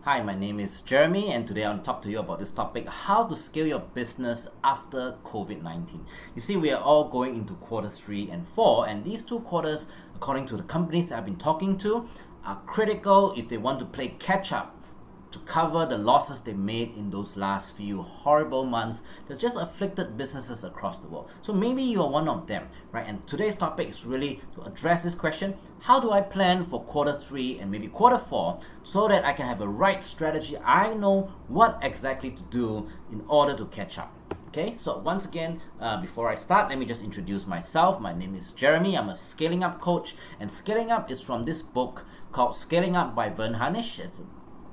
Hi, my name is Jeremy, and today I want to talk to you about this topic: how to scale your business after COVID-19. You see, we are all going into quarter 3 and 4, and these two quarters, according to the companies that I've been talking to, are critical if they want to play catch up to cover the losses they made in those last few horrible months that just afflicted businesses across the world. So maybe you are one of them, right? And today's topic is really to address this question: how do I plan for quarter 3 and maybe quarter 4 so that I can have a right strategy? I know what exactly to do in order to catch up. Okay, so once again, before I start, let me just introduce myself. My name is Jeremy. I'm a scaling up coach, and scaling up is from this book called Scaling Up by Vern Harnish. It's an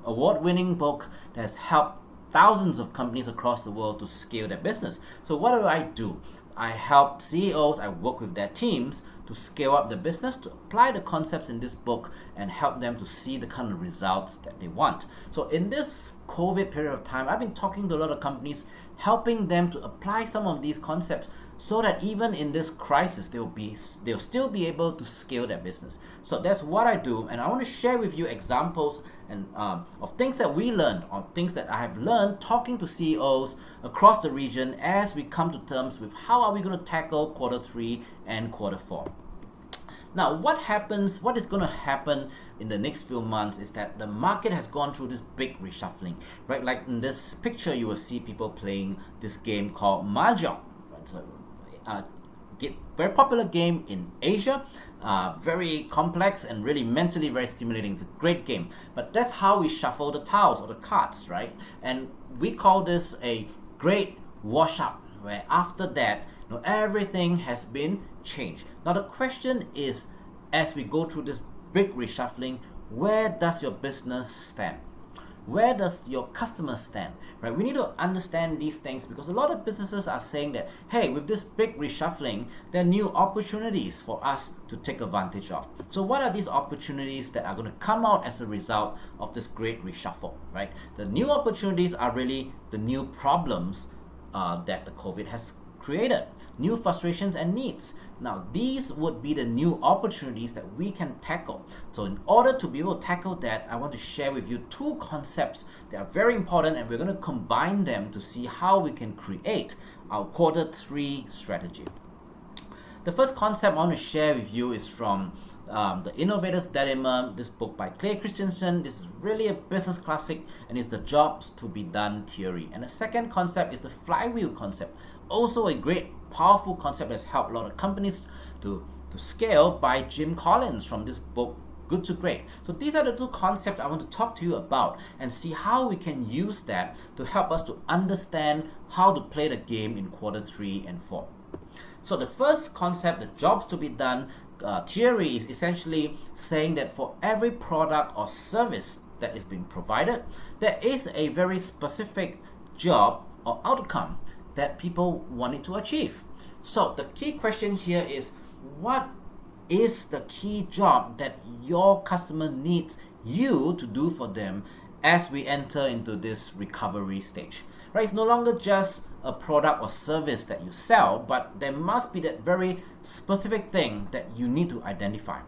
award-winning book that has helped thousands of companies across the world to scale their business. So what do? I help CEOs, I work with their teams to scale up the business, to apply the concepts in this book and help them to see the kind of results that they want. So in this COVID period of time, I've been talking to a lot of companies, helping them to apply some of these concepts so that even in this crisis, they'll still be able to scale their business. So that's what I do, and I want to share with you examples and of things that we learned, or things that I have learned talking to CEOs across the region as we come to terms with how are we going to tackle quarter 3 and quarter 4. Now, what is going to happen in the next few months is that the market has gone through this big reshuffling, right? Like in this picture, you will see people playing this game called Mahjong. Right? So, very popular game in Asia, very complex and really mentally very stimulating. It's a great game, but that's how we shuffle the tiles or the cards, right? And we call this a great wash up, where after that, everything has been changed. Now the question is, as we go through this big reshuffling, where does your business stand? Where does your customer stand, right? We need to understand these things because a lot of businesses are saying that, hey, with this big reshuffling, there are new opportunities for us to take advantage of. So what are these opportunities that are going to come out as a result of this great reshuffle, right? The new opportunities are really the new problems that the COVID has created, new frustrations and needs. Now, these would be the new opportunities that we can tackle. So in order to be able to tackle that, I want to share with you two concepts that are very important, and we're going to combine them to see how we can create our quarter 3 strategy. The first concept I want to share with you is from The Innovator's Dilemma, this book by Clay Christensen. This is really a business classic, and it's the jobs to be done theory. And the second concept is the Flywheel concept, also a great, powerful concept that's helped a lot of companies to scale, by Jim Collins from this book, Good to Great. So these are the two concepts I want to talk to you about and see how we can use that to help us to understand how to play the game in quarter 3 and 4. So the first concept, the jobs to be done theory, is essentially saying that for every product or service that is being provided, there is a very specific job or outcome that people wanted to achieve. So the key question here is, what is the key job that your customer needs you to do for them as we enter into this recovery stage, right? It's no longer just a product or service that you sell, but there must be that very specific thing that you need to identify.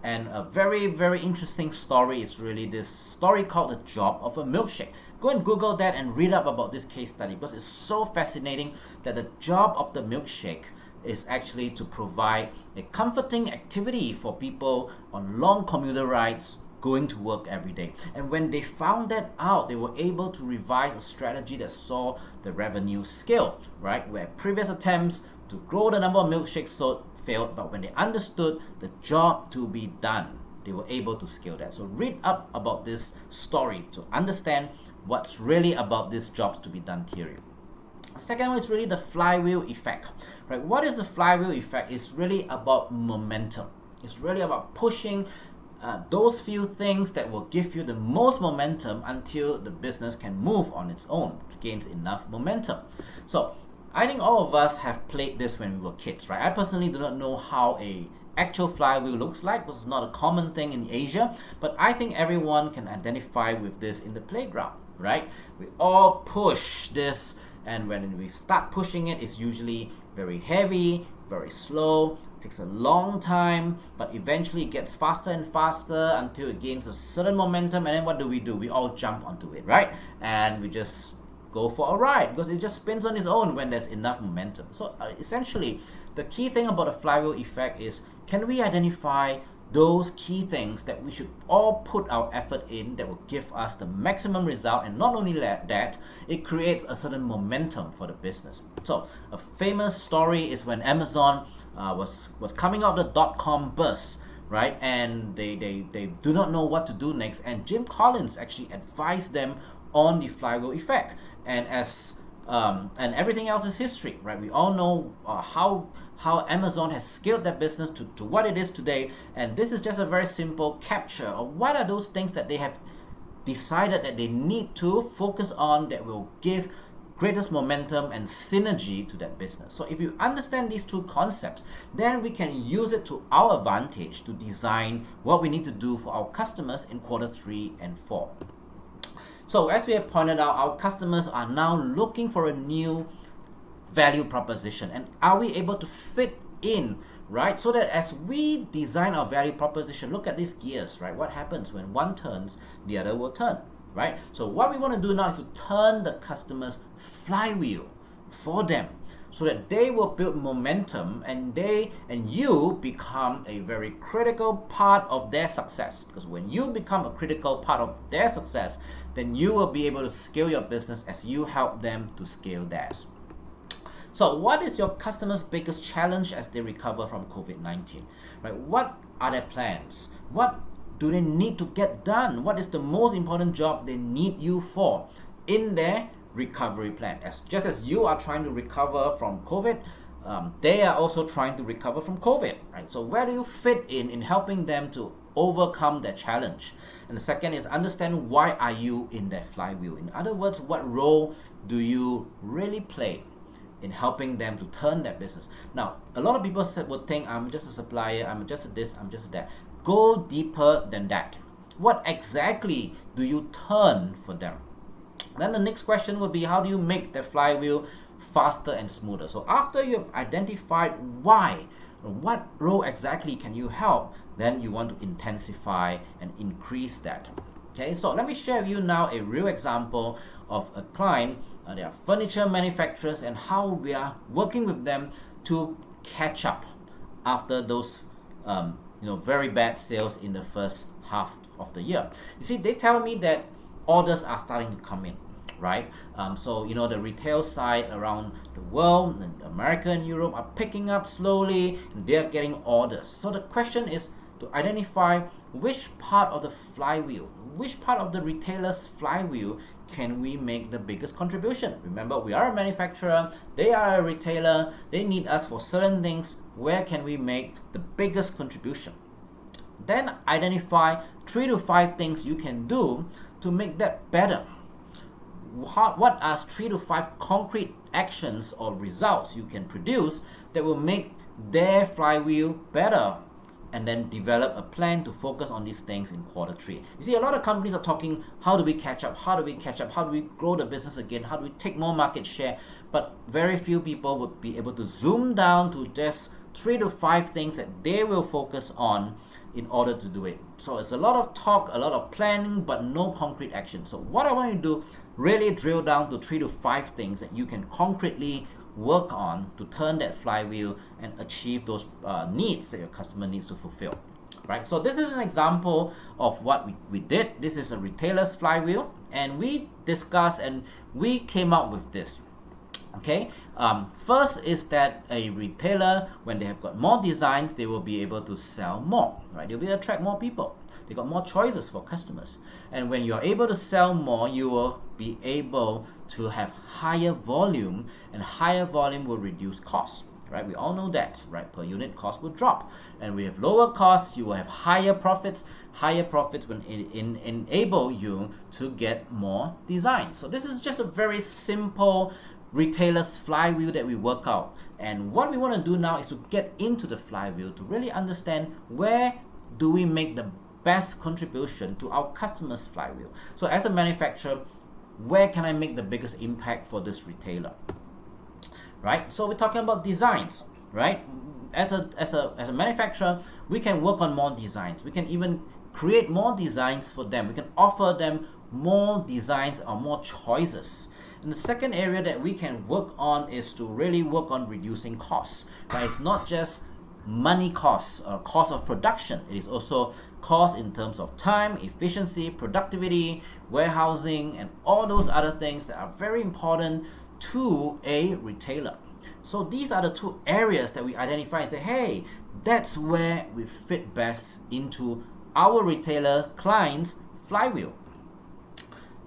And a very, very interesting story is really this story called The Job of a Milkshake. Go and Google that and read up about this case study, because it's so fascinating that the job of the milkshake is actually to provide a comforting activity for people on long commuter rides going to work every day. And when they found that out, they were able to revise a strategy that saw the revenue scale, right? Where previous attempts to grow the number of milkshakes sold failed, but when they understood the job to be done, they were able to scale that. So read up about this story to understand what's really about this jobs to be done theory. The second one is really the flywheel effect, right? What is the flywheel effect? It's really about momentum. It's really about pushing those few things that will give you the most momentum until the business can move on its own, gains enough momentum. So I think all of us have played this when we were kids, right? I personally do not know how a actual flywheel looks like, because it's not a common thing in Asia, but I think everyone can identify with this in the playground, right? We all push this, and when we start pushing it, it's usually very heavy, very slow, takes a long time, but eventually it gets faster and faster until it gains a certain momentum, and then what do? We all jump onto it, right? And we just go for a ride because it just spins on its own when there's enough momentum. So essentially, the key thing about the flywheel effect is, can we identify those key things that we should all put our effort in that will give us the maximum result? And not only that, it creates a certain momentum for the business. So a famous story is when Amazon was coming out of the dot-com burst, right? And they do not know what to do next, and Jim Collins actually advised them on the flywheel effect. And and everything else is history, right? We all know how Amazon has scaled their business to what it is today, and this is just a very simple capture of what are those things that they have decided that they need to focus on that will give greatest momentum and synergy to that business. So if you understand these two concepts, then we can use it to our advantage to design what we need to do for our customers in quarter 3 and 4. So as we have pointed out, our customers are now looking for a new value proposition, and are we able to fit in, right? So that as we design our value proposition, look at these gears, right? What happens when one turns, the other will turn, right? So what we want to do now is to turn the customer's flywheel for them, so that they will build momentum, and you become a very critical part of their success. Because when you become a critical part of their success, then you will be able to scale your business as you help them to scale theirs. So what is your customer's biggest challenge as they recover from COVID-19? Right? What are their plans? What do they need to get done? What is the most important job they need you for in their recovery plan? Just as you are trying to recover from COVID, they are also trying to recover from COVID, right? So where do you fit in helping them to overcome their challenge? And the second is, understand why are you in their flywheel? In other words, what role do you really play in helping them to turn their business? Now, a lot of people would think, I'm just a supplier, I'm just a this, I'm just a that. Go deeper than that. What exactly do you turn for them? Then the next question would be, how do you make the flywheel faster and smoother? So after you've identified why, what role exactly can you help, then you want to intensify and increase that. Okay, so let me share with you now a real example of a client. They are furniture manufacturers, and how we are working with them to catch up after those very bad sales in the first half of the year. You see, they tell me that orders are starting to come in, right? So the retail side around the world, and America and Europe, are picking up slowly, and they are getting orders. So the question is to identify which part of the flywheel, which part of the retailer's flywheel can we make the biggest contribution. Remember, we are a manufacturer, they are a retailer, they need us for certain things. Where can we make the biggest contribution? Then identify 3 to 5 things you can do to make that better. What are 3 to 5 concrete actions or results you can produce that will make their flywheel better? And then develop a plan to focus on these things in quarter 3. You see, a lot of companies are talking, how do we catch up? How do we catch up? How do we grow the business again? How do we take more market share? But very few people would be able to zoom down to just 3 to 5 things that they will focus on in order to do it. So it's a lot of talk, a lot of planning, but no concrete action. So what I want you to do, really drill down to 3 to 5 things that you can concretely work on to turn that flywheel and achieve those needs that your customer needs to fulfill, right? So this is an example of what we did. This is a retailer's flywheel, and we discussed and we came up with this. Okay, first is that a retailer, when they have got more designs, they will be able to sell more, right? They'll be able to attract more people. They got more choices for customers. And when you're able to sell more, you will be able to have higher volume, and higher volume will reduce costs, right? We all know that, right? Per unit cost will drop. And we have lower costs, you will have higher profits. Higher profits will enable you to get more designs. So this is just a very simple retailer's flywheel that we work out. And what we want to do now is to get into the flywheel to really understand where do we make the best contribution to our customers' flywheel. So as a manufacturer, where can I make the biggest impact for this retailer? Right? So we're talking about designs. right? As a manufacturer, we can work on more designs. We can even create more designs for them. We can offer them more designs or more choices. And the second area that we can work on is to really work on reducing costs, right? It's not just money costs or cost of production. It is also cost in terms of time, efficiency, productivity, warehousing, and all those other things that are very important to a retailer. So these are the two areas that we identify and say, hey, that's where we fit best into our retailer clients' flywheel.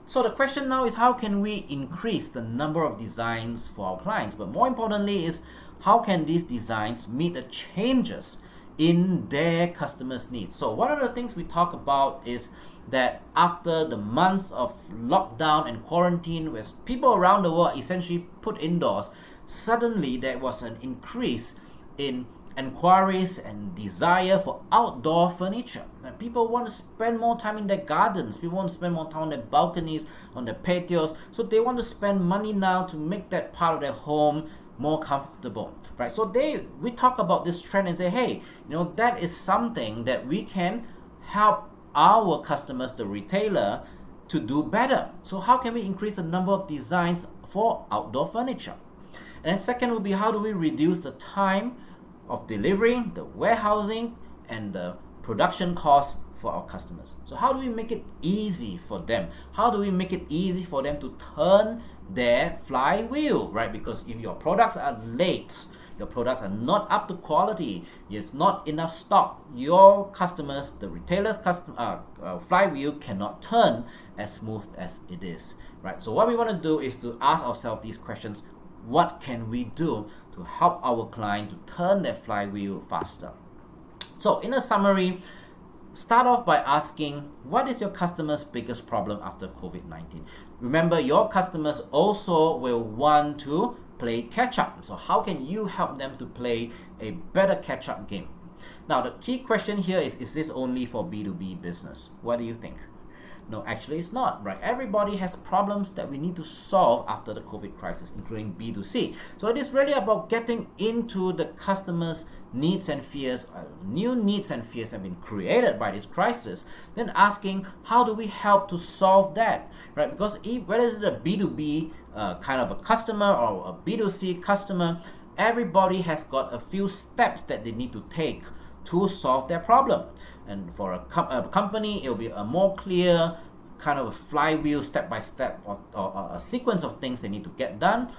So the question now is, how can we increase the number of designs for our clients? But more importantly is, how can these designs meet the changes in their customers' needs? So one of the things we talk about is that after the months of lockdown and quarantine, where people around the world essentially put indoors, suddenly there was an increase in inquiries and desire for outdoor furniture. And people want to spend more time in their gardens. People want to spend more time on their balconies, on their patios. So they want to spend money now to make that part of their home more comfortable, right? So we talk about this trend and say, hey, that is something that we can help our customers, the retailer, to do better. So how can we increase the number of designs for outdoor furniture? And then second will be, how do we reduce the time of delivery, the warehousing, and the production costs for our customers? So how do we make it easy for them? How do we make it easy for them to turn their flywheel, right? Because if your products are late, your products are not up to quality, there's not enough stock, your customers, the retailer's flywheel cannot turn as smooth as it is, right? So what we want to do is to ask ourselves these questions. What can we do to help our client to turn their flywheel faster? So in a summary, start off by asking, what is your customer's biggest problem after COVID-19? Remember, your customers also will want to play catch-up. So how can you help them to play a better catch-up game? Now, the key question here is this only for B2B business? What do you think? No, actually it's not, right? Everybody has problems that we need to solve after the COVID crisis, including B2C. So it is really about getting into the customers' needs and fears. New needs and fears have been created by this crisis. Then asking, how do we help to solve that, right? Because whether it's a B2B kind of a customer or a B2C customer, everybody has got a few steps that they need to take to solve their problem. And for a company, it will be a more clear kind of a flywheel, step-by-step, or a sequence of things they need to get done.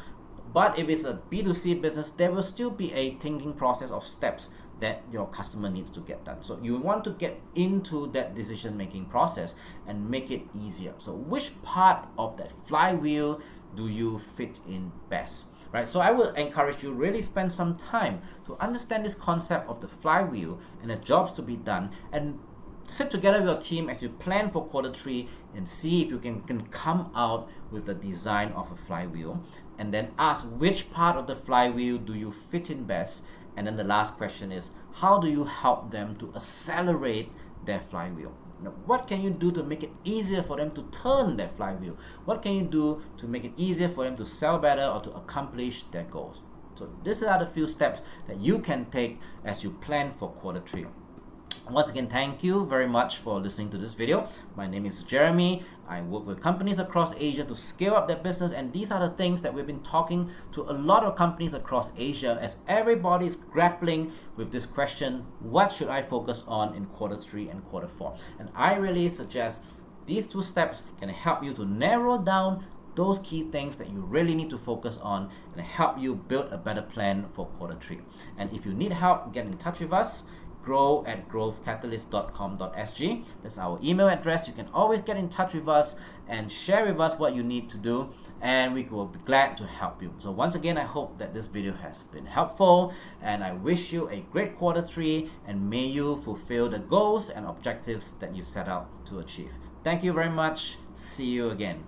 But if it's a B2C business, there will still be a thinking process of steps that your customer needs to get done. So you want to get into that decision-making process and make it easier. So which part of that flywheel do you fit in best? Right, so I would encourage you really spend some time to understand this concept of the flywheel and the jobs to be done, and sit together with your team as you plan for quarter 3 and see if you can come out with the design of a flywheel, and then ask which part of the flywheel do you fit in best. And then the last question is, how do you help them to accelerate their flywheel? Now, what can you do to make it easier for them to turn their flywheel? What can you do to make it easier for them to sell better or to accomplish their goals? So these are the few steps that you can take as you plan for quarter 3. Once again, thank you very much for listening to this video. My name is Jeremy. I work with companies across Asia to scale up their business, and these are the things that we've been talking to a lot of companies across Asia as everybody's grappling with this question, what should I focus on in quarter 3 and quarter 4? And I really suggest these 2 steps can help you to narrow down those key things that you really need to focus on and help you build a better plan for quarter 3. And if you need help, get in touch with us. grow@growthcatalyst.com.sg. That's our email address. You can always get in touch with us and share with us what you need to do, and we will be glad to help you. So once again, I hope that this video has been helpful, and I wish you a great quarter 3, and may you fulfill the goals and objectives that you set out to achieve. Thank you very much. See you again.